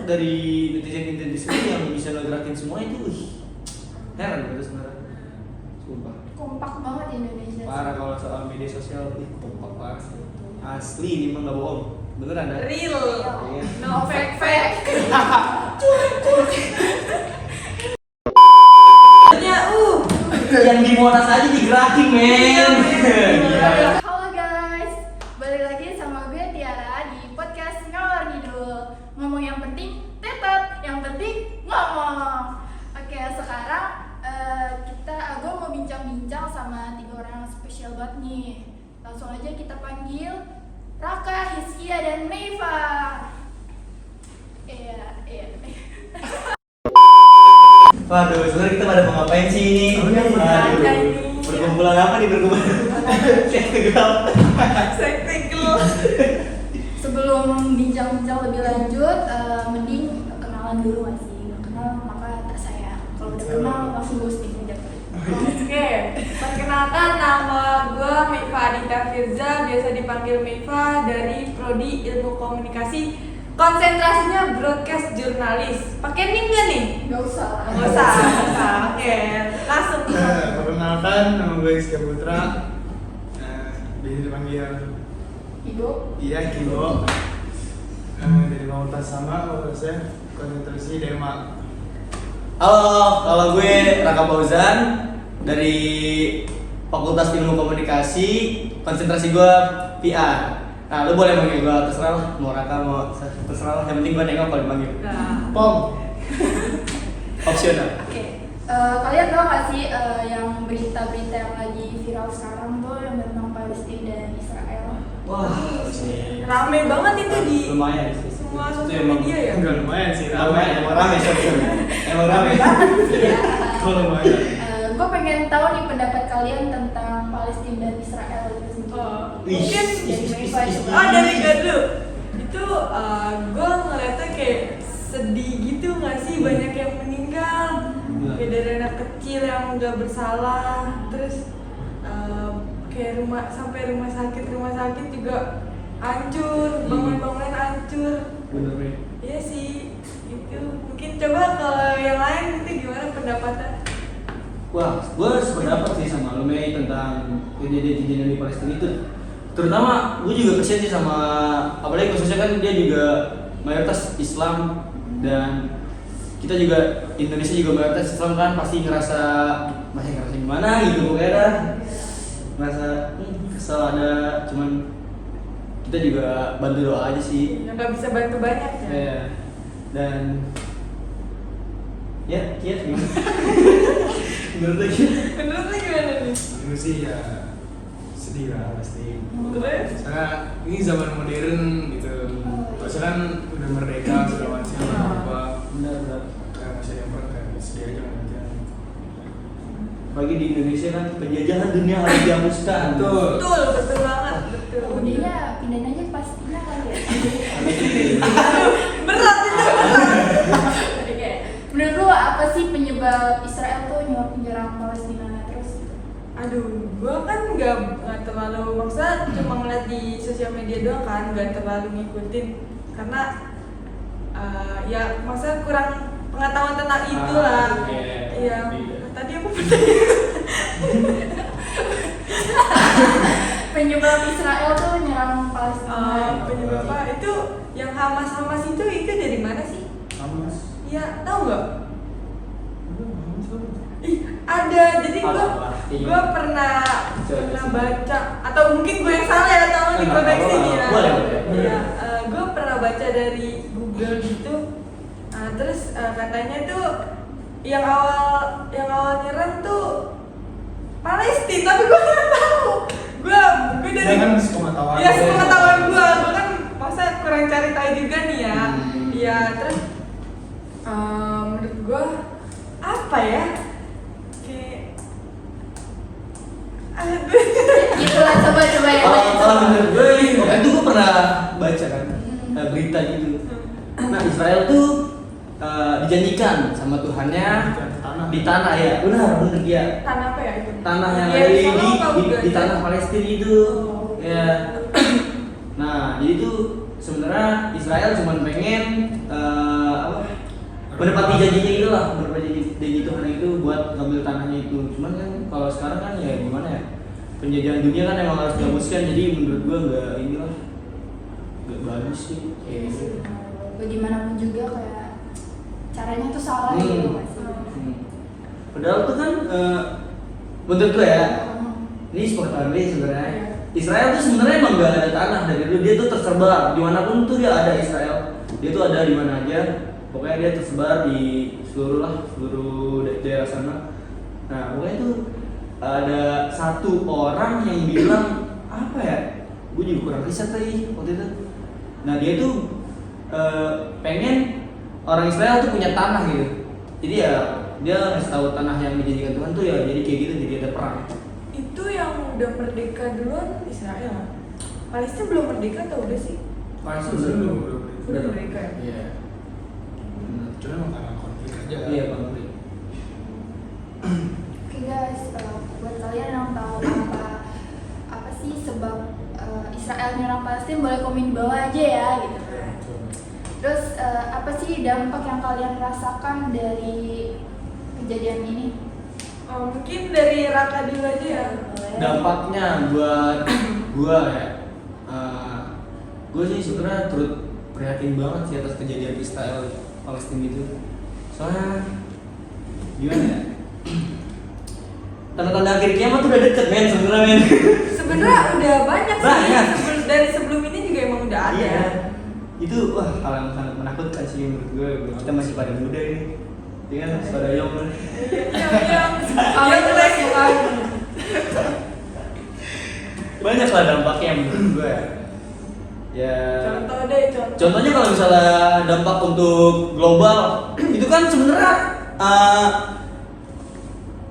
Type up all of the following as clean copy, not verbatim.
dari netizen sini yang bisa ngegerakin semua itu. Heran gitu sebenarnya. Sumpah. Kompak banget Indonesia. Parah kalau soal media sosial kompak parah. Asli ini mah nggak bohong. Beneran dah. Real. Iya. No fake. Yang di Monas aja digerakin men. Gila. Halo guys, balik lagi sama gue Tiara di podcast Ngalor Ngidul. Ngomong yang penting tetot, yang penting ngomong. Oke, sekarang gue mau bincang-bincang sama 3 orang spesial banget nih. Langsung aja kita panggil Raka, Hiskia, dan Meiva. Iya. Waduh, sebenarnya kita pada mau ngapain sih ini? Berkumpulan apa nih berkumpulan? Sektigel. Sebelum bincang-bincang lebih lanjut, mending kenalan dulu masih. Nggak kenal maka tak sayang. Kalau udah kenal langsung ghosting aja. Oke, perkenalkan nama gue Meiva Adita Firza, biasa dipanggil Meiva dari Prodi Ilmu Komunikasi. Konsentrasinya broadcast jurnalis. Pakai NIM nggak nih? Nggak usah. Nggak usah. Oke, langsung. Perkenalkan, nama gue Hiskia Putra. Biasa dipanggil Ibu. Iya, Kibo. Dari Fakultas sama, fakultasnya konsentrasi Dema. Halo, kalau gue Raka Fauzan dari Fakultas Ilmu Komunikasi, konsentrasi gue PR. Nah, lu boleh manggil gue terserah lah, mau Raka mau terserah lah, yang penting gue nengok kalau dipanggil. Nah, Pom. Opsional. Oke. Kalian tahu nggak sih yang berita-berita yang lagi viral sekarang tuh yang tentang Palestina dan Israel? Wah, rame banget itu di lumayan sih. semua Itu sosial emang media ya. Enggak lumayan sih, Lumayan, emang rame sorry. Emang rame. Kalau lumayan. Gue pengen tahu nih pendapat kalian tentang Palestina dan Israel itu sendiri. Mungkin Dari Meiva coba. dari gue dulu. Itu gue ngeliatnya kayak sedih gitu nggak sih, banyak yang meninggal. Kayak dari anak kecil yang nggak bersalah, terus kayak sampai rumah sakit juga hancur, bangunan hancur. Bener nih. Iya sih, itu mungkin coba kalau yang lain itu gimana pendapatnya? Wah, gue sependapat sih sama lu Mei tentang kejadian di Palestina itu. Terutama gue juga kesian sih sama, apalagi khususnya kan dia juga mayoritas Islam dan kita juga Indonesia juga mayoritas Islam kan, pasti masih ngerasa gimana gitu pokoknya dah. Ngerasa kesel ada, cuman kita juga bantu doa aja sih. Yang nggak bisa bantu banyak ya. Iya. Dan ya gimana? Menurut lu Menurut lu gimana nih? Dulu sih ya sedih lah pasti. Terus? Karena ini zaman modern gitu. Maksudnya kan udah merdeka segala macam apa. benar. Kayak masih ada yang perang kayak sedih aja nanti. Bagi di Indonesia kan penjajahan dunia harus dihapuskan. Betul banget, betul. Kemudian pindahin aja ke Palestina kali ya. Berat itu. Oke. Menurut lu apa sih penyebab Israel tuh nyerang Palestina terus? Aduh, gue kan nggak terlalu, maksudnya cuma ngeliat di sosial media doang kan, nggak terlalu ngikutin karena ya maksudnya kurang pengetahuan tentang itu lah. Iya. Tadi apa Penyebab Israel tuh nyerang Palestina. penyebab apa? Itu yang Hamas itu dari mana sih? Hamas. Iya, tahu nggak? Ih, ada. Jadi gue pernah baca, atau mungkin gue yang salah ya, atau dikoreksi nih ya. Iya, gue pernah baca dari Google gitu. Terus katanya tuh yang awal nyerang tuh Palestina, tapi gue nggak tahu. Gue dari sepengetahuan. ya sepengetahuan gue kan masa kurang cari tahu juga nih ya. Iya, terus menurut gue apa ya? Gitu lah, coba ya. Kalau menurut gue, waktu itu gue pernah baca kan berita gitu. Nah, Israel tuh dijanjikan sama Tuhannya di tanah ya, benar ya. Tanah apa ya itu? Tanah yang Ya, ada di di tanah Palestina itu. Ya. Nah, jadi tuh sebenarnya Israel cuma pengen menepati janjinya itu lah, menepati janji Tuhan itu buat ngambil tanahnya itu. Cuman kan kalau sekarang kan ya gimana ya, penjajahan dunia kan emang harus dihapuskan, jadi menurut gua nggak bagus sih kayak gitu. Bagaimanapun juga kayak caranya tuh salah gitu Mas. Padahal tuh kan menurut gue ya, ini sepengetahuan gue sebenarnya, Israel tuh sebenarnya emang gak ada tanah dari dulu, dia tuh tersebar dimanapun tuh dia ada Israel, dia tuh ada di mana aja, pokoknya dia tersebar di seluruh daerah sana. Nah pokoknya tuh ada satu orang yang bilang apa ya, gue juga kurang riset tadi waktu itu. Nah dia tuh pengen orang Israel tuh punya tanah gitu, jadi ya dia ngasih tahu tanah yang dijadikan Tuhan tuh ya jadi kayak gitu, jadi ada perang. Itu yang udah merdeka duluan Israel. Palestina belum merdeka atau udah sih? Palestina Belum. Belum merdeka ya? Iya. Cuma emang karena konflik aja. Iya konflik. Oke guys, buat kalian yang tahu apa sih sebab Israel nyerang Palestina, boleh komen di bawah aja ya gitu. Terus apa sih dampak yang kalian rasakan dari kejadian ini? Mungkin dari Raka dulu aja ya. Dampaknya buat gua ya, gua sih sebenarnya turut prihatin banget sih atas kejadian Israel Palestina itu. Soalnya gimana ya? Tanda-tanda akhir kiamat tuh udah deket men sebenarnya men. Sebenarnya udah banyak sih. Banyak. Dari sebelum ini juga emang udah ada. Iya. Itu wah hal yang sangat menakutkan sih menurut gue. Kita masih pada muda ini. Iya kan masih pada young kan. Yang jelek kan. Banyak lah dampaknya menurut gue. Ya. Contoh deh, contoh. Contohnya kalau misalnya dampak untuk global, itu kan sebenarnya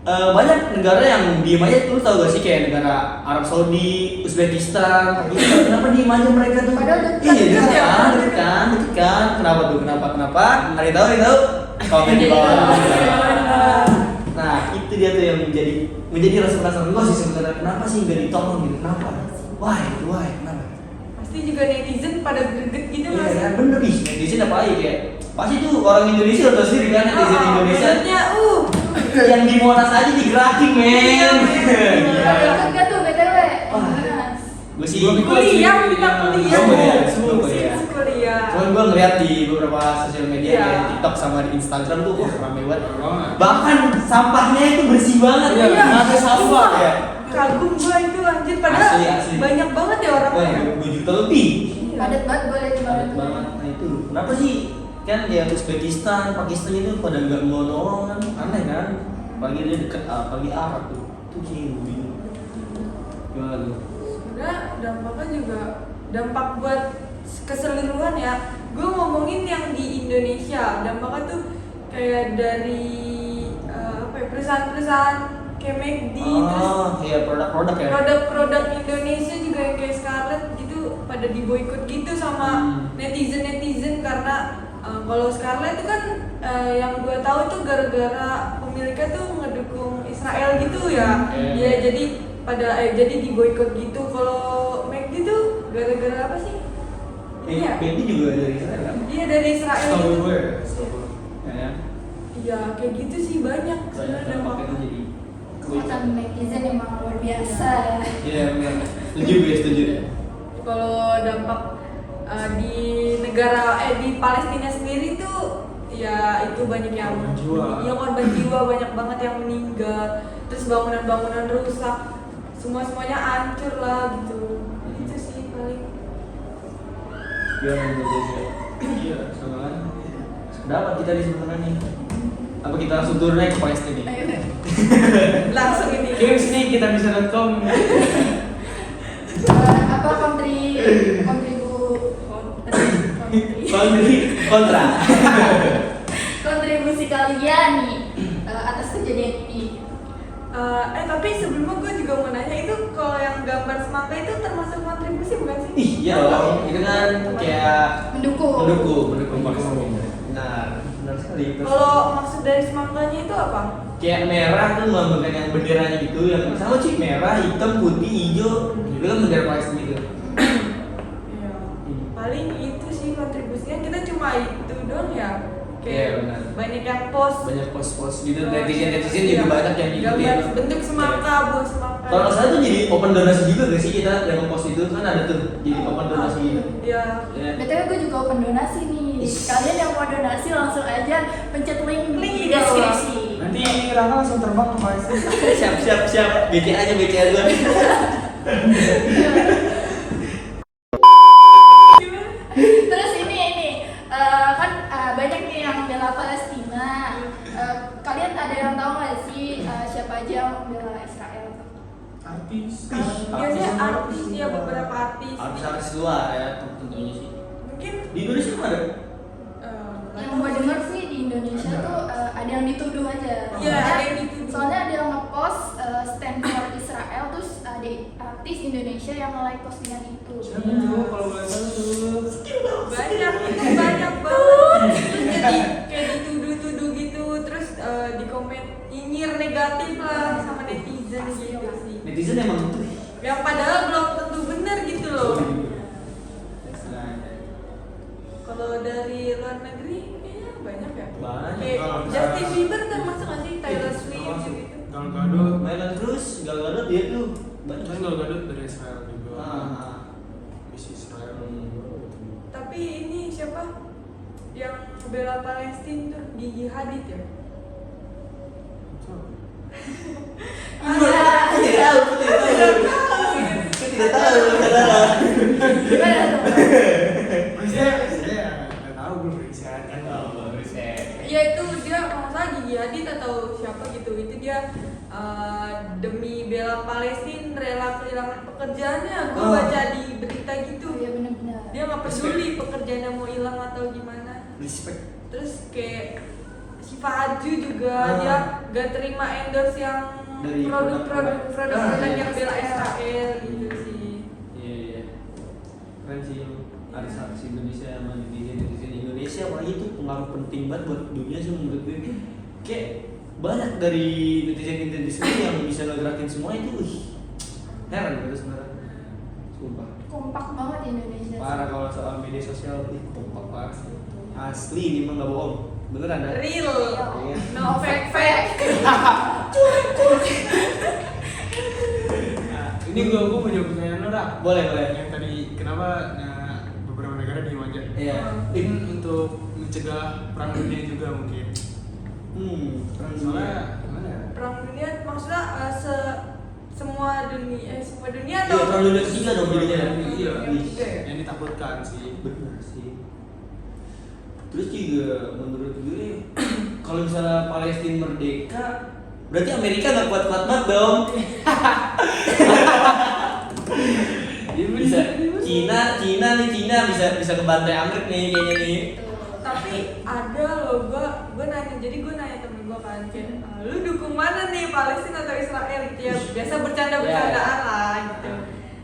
banyak negara yang diem aja. Lu tau gak sih kayak negara Arab Saudi, Uzbekistan, Pakistan, kenapa diem aja mereka tuh? Padahal dekat. Iya Dekat ya, dekat kan. Kenapa tuh? Kenapa? Hari tahu? Komen di bawah. Nah itu dia tuh yang menjadi rasa penasaran gue sih sebenarnya. Kenapa sih nggak ditolong gitu? Kenapa? Why? Kenapa? Pasti juga netizen pada greget gitu Iya Mas. kan bener nih, netizen apa aja kayak pasti tuh orang Indonesia udah sendiri kan, netizen Indonesia Maksudnya, yang di Monas aja digerakin men. Gila. Ikut gak tuh BTW? Gue sih kuliah, kita kuliah. kuliah. Cuman gue ngeliat di beberapa sosial media Iya. kayak TikTok sama di Instagram tuh wah rame banget. Banget. Bahkan sampahnya itu bersih banget Iya. nggak ada sampah ya. Kagum gua itu anjir, padahal Asli. banyak banget ya Wah, orangnya. 2 juta lebih. Padat banget, boleh Padat banget. banget. Nah itu kenapa sih kan ya Uzbekistan, Pakistan itu pada nggak mau nolong kan, aneh kan? Apalagi dia deket, apalagi Arab tuh, tuh sih gue bingung. Gimana tuh? Sebenarnya dampaknya juga dampak buat keseluruhan ya. Gue ngomongin yang di Indonesia, dampaknya tuh kayak dari apa ya, perusahaan-perusahaan kayak McD, terus Iya produk-produk ya. produk-produk Indonesia juga yang kayak Scarlett gitu pada diboikot gitu sama netizen karena kalau Scarlett itu kan yang gue tahu itu gara-gara pemiliknya tuh ngedukung Israel gitu ya. Iya jadi jadi diboikot gitu. Kalau McD tuh gara-gara apa sih? Iya. McD juga dari Israel kan? Iya dari Israel Setahu gitu. gue. Ya. Iya kayak gitu sih banyak Banyak sebenarnya dampaknya tuh jadi. Kekuatan netizen emang luar biasa ya. Iya benar. Setuju. Kalau dampak di negara di Palestina sendiri tuh ya itu banyak yang korban jiwa banyak banget yang meninggal, terus bangunan-bangunan rusak, semuanya hancur lah gitu. Itu sih paling. Iya sama kan. Dapat kita di sebenarnya nih. Apa kita langsung turun aja ke Palestina nih? Langsung ini. Games nih kita bisa.com. Apa kontra. kontribusi kalian nih atas kejadian ini? Tapi sebelumnya gue juga mau nanya, itu kalau yang gambar semangka itu termasuk kontribusi bukan sih? Iya dong, itu kan kayak Mendukung. Benar sekali. Kalau maksud dari semangkanya itu apa? Kayak merah tuh melambangkan yang benderanya gitu, yang sama sih merah, hitam, putih, hijau, itu kan bendera Palestina gitu. Iya. Paling itu sih kontribusinya, kita cuma itu doang ya. kayak benar. banyak yang post Banyak post-post gitu, netizen juga banyak yang gambar ngikutin. bentuk semangka, buah semangka. Kalau nggak salah tuh jadi open donasi juga gak sih kita yang nge-post itu kan ada tuh jadi open donasi gitu. Iya. Ya. BTW gue juga open donasi nih. Kalian yang mau donasi langsung aja pencet link Link di di bawah. deskripsi. Nanti Raka langsung terbang ke Malaysia. siap. BC aja gue. Terus ini kan banyak nih yang bela Palestina. Kalian ada yang tahu nggak sih siapa aja yang bela Israel? Artis. Biasanya artis ya, beberapa artis. Artis luar ya tentunya sih. Mungkin Di Indonesia mana ada? Yang gue denger sih di Indonesia tuh ada yang dituduh aja. Iya, ada yang dituduh. Soalnya ada yang nge-post stand for Israel, terus ada artis Indonesia yang nge-like postingan itu. Siapa tuh kalau boleh tahu? banyak banget. Terus jadi kayak dituduh-tuduh gitu, terus di komen nyinyir negatif lah sama netizen gitu sih. Netizen emang gitu. Yang padahal belum tentu benar gitu loh. Kalau dari luar negeri kayaknya banyak ya. Banyak. Kayak Kalau Justin misalnya- Bieber termasuk nggak sih, Taylor Swift gitu. Gal Gadot. Mainan terus, Gal dia tuh banyak. Kan Gal Gadot dari Israel juga. Ah. Miss Israel. Tapi ini siapa yang bela Palestina tuh, Gigi Hadid ya? Tidak tahu. Gimana tuh? Maksudnya nggak tahu belum riset kan. Ya itu dia kalau nggak salah Gigi Hadid atau siapa gitu, itu dia demi bela Palestina rela kehilangan pekerjaannya. Gue Oh. baca di berita gitu. Iya benar-benar. Dia nggak peduli pekerjaannya mau hilang atau gimana. Respect. Terus kayak Syifa Haju juga Ah. dia gak terima endorse yang Dari produk-produk iya. yang bela Israel gitu sih. Iya. Keren sih artis-artis Indonesia sama netizen Indonesia, apalagi itu pengaruh penting banget buat dunia sih menurut gue. Kayak banyak dari netizen yang bisa ngegerakin semua itu. Heran gue sebenarnya. Sumpah. Kompak banget Indonesia. Parah kalau soal media sosial kompak parah. Asli ini mah nggak bohong. Beneran ada. Real, Iya. no fake. Ini gue mau jawab pertanyaan lo dah. Boleh. Yang tadi kenapa beberapa negara diem aja? Iya. Mungkin untuk mencegah perang dunia juga mungkin. Soalnya gimana ya? Perang dunia maksudnya semua dunia atau Iya, perang dunia ketiga dong jadinya. Iya. Ketiga ya? Yang ditakutkan sih. Benar sih. Terus juga menurut gue kalau misalnya Palestina merdeka, berarti Amerika nggak kuat-kuat banget dong. bisa Cina bisa kebantai Amerika nih kayaknya nih. Tapi ada loh, gue nanya, jadi gue nanya temen gue kan, kayak lu dukung mana nih, Palestina atau Israel gitu ya, biasa bercandaan lah gitu.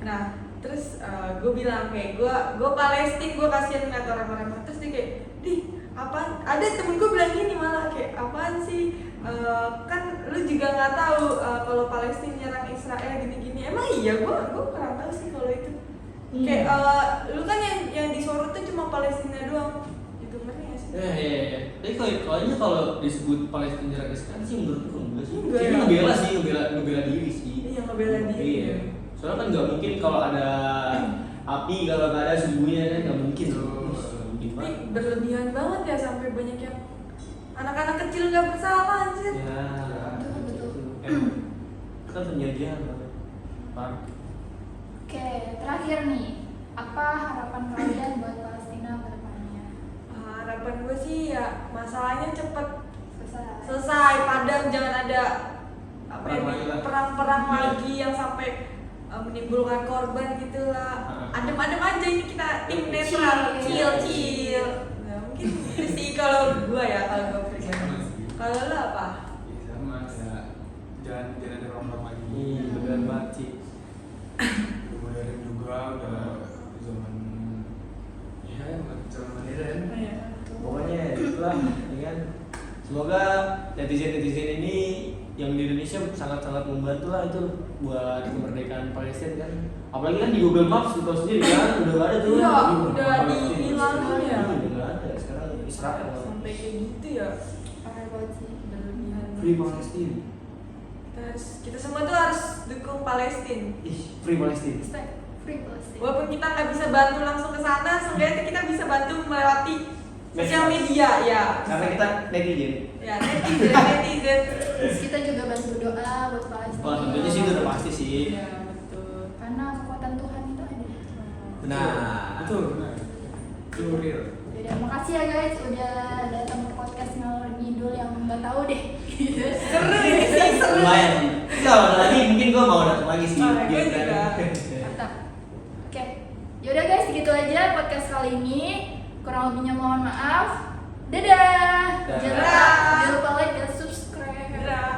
Nah terus gue bilang kayak gue Palestina, gue kasihan ngeliat orang-orang, terus dia kayak apaan? Ada temen gue bilang gini malah kayak apaan sih? Kan lu juga nggak tahu kalau Palestina nyerang Israel gini-gini. Emang iya, gue kurang tahu sih kalau itu. Kayak lu kan yang disorot tuh cuma Palestina doang. Gitu ngerti nggak sih? Iya. Tapi kalau disebut Palestina nyerang Israel sih menurutku enggak sih. Enggak, Kayaknya ya. ngebela diri sih. Iya, ngebela diri. Iya. Soalnya kan nggak mungkin kalau ada api, kalau nggak ada sumbunya kan nggak mungkin. Tapi berlebihan banget ya, sampai banyak yang anak-anak kecil nggak bersalah anjir. Ya. Betul. Kan penyajian. Pak. Oke, terakhir nih, apa harapan kalian buat Palestina ke depannya? Harapan gue sih ya masalahnya cepet Selesai. selesai, padam, jangan ada Perang lagi lah. perang Iya. lagi yang sampai menimbulkan korban gitulah. Adem-adem aja, ini kita tim netral, chill. Nah, mungkin itu sih kalau gue ya, kalau gue pribadi. Kalau lo apa? Ya, sama ya. Jangan ada perang lagi. Beneran banget sih. Udah modern juga, udah zaman zaman modern. Pokoknya itulah, ya kan. Semoga netizen ini yang di Indonesia sangat-sangat membantu lah itu buat kemerdekaan Palestina kan. Apalagi kan di Google Maps lu tahu sendiri kan udah gak ada tuh. Iya, Di udah Palestina. dihilangin ya. Udah gak ada. Sekarang Israel. Sampai kayak gitu ya. Parah banget sih. Berlebihan. Free Palestine. Kita semua tuh harus dukung Palestina. Ih, Free Palestine. Hashtag Free Palestine. Walaupun kita nggak bisa bantu langsung ke sana, seenggaknya kita bisa bantu melewati sosial media ya. Karena kita netizen. Ya netizen. Terus kita juga bantu doa buat Palestina. Kalau tentunya sih itu udah pasti sih. Ya betul. Karena kekuatan Tuhan itu ada. Benar. Betul, benar. Itu real. Jadi makasih ya guys udah datang ke podcast ngalor ngidul yang nggak tahu deh. Seru ini sih, seru. Lumayan. Kalau ada lagi mungkin gue mau datang lagi sih. Oh, gue Gitu juga. kan. Mantap. Oke. Yaudah guys, segitu aja podcast kali ini. Kurang lebihnya mohon maaf. Dadah. Dadah. Jangan lupa like dan subscribe. Dadah.